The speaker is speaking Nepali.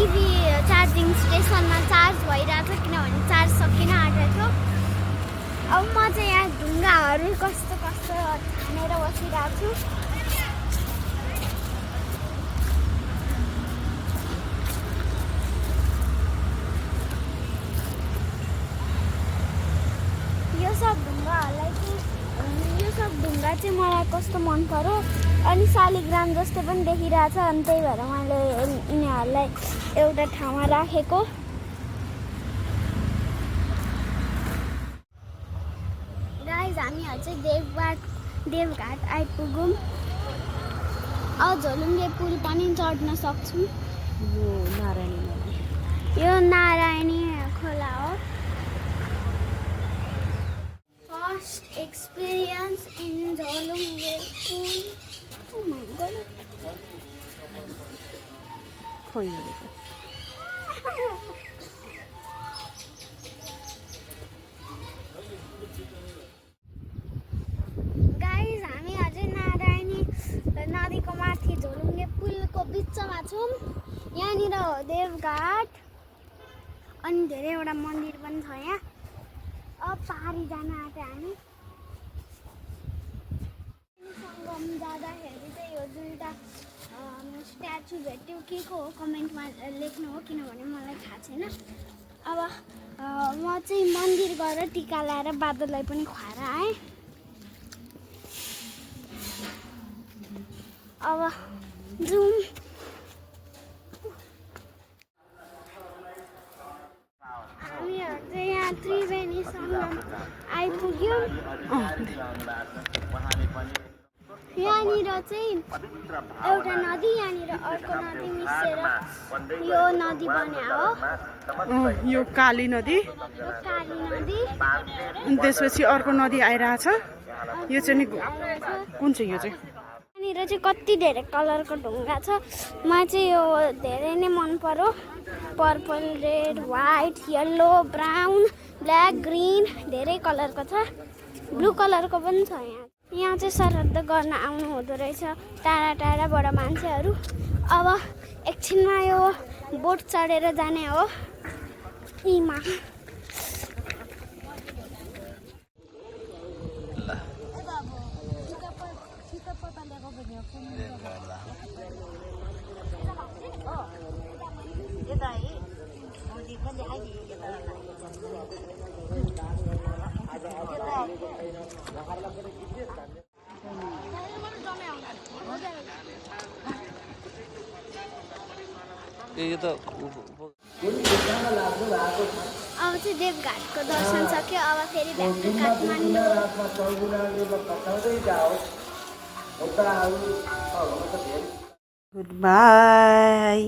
टिभी चार्जिङ स्टेसनमा चार्ज भइरहेछ किनभने चार्ज सकिन आँटेको थियो। अब म चाहिँ यहाँ ढुङ्गाहरू कस्तो कस्तो छानेर बसिरहेको छु। यो सब ढुङ्गा चाहिँ मलाई कस्तो मन पर्यो अनि शालिग्राम जस्तो पनि देखिरहेछ अनि त्यही भएर मैले यिनीहरूलाई एउटा ठाउँमा राखेको। गाइज हामीहरू चाहिँ देवघाट आइपुग्यौँ। अब झोलुङ्गे पुल पनि चढ्न सक्छौँ। यो नारायणी खोला हो। First experience in Zholungye Pool. Oh my god. Guys, हामी अझै नारायणी नदीको माथि झोलुङ्गे पुलको बिचमा छौँ। यहाँनिर हो देवघाट अनि धेरैवटा मन्दिर पनि छ यहाँ। अब पहाडी जान आँटे हामी। सङ्गम जाँदाखेरि चाहिँ यो दुईवटा स्ट्याचु भेट्यो के को हो कमेन्टमा लेख्नु हो किनभने मलाई थाहा छैन। अब म चाहिँ मन्दिर गएर टिका लगाएर बादललाई पनि खुवाएर आएँ। अब जाउँ। यहाँ त्रिवेणी सङ्गम आइपुग्यो। यहाँनिर चाहिँ एउटा नदी यहाँनिर अर्को नदी मिसेर यो नदी बन्या हो। यो काली नदी। अनि त्यसपछि अर्को नदी आइरहेछ। यो चाहिँ कुन चाहिँ यो चाहिँ? यहाँनिर चाहिँ कति धेरै कलरको ढुङ्गा छ। मलाई चाहिँ यो धेरै नै मन पर्यो। Purple, red, white, yellow, brown, black, green धेरै कलरको छ। ब्लू कलरको पनि छ यहाँ। यहाँ चाहिँ श्राद्ध गर्न आउनु हुँदो रहेछ टाढा टाढाबाट मान्छेहरू। अब एकछिनमा यो बोट चढेर जाने हो। इमा अब चाहिँ देवघाटको दर्शन सक्यो। अब फेरि back to Kathmandu. Good by.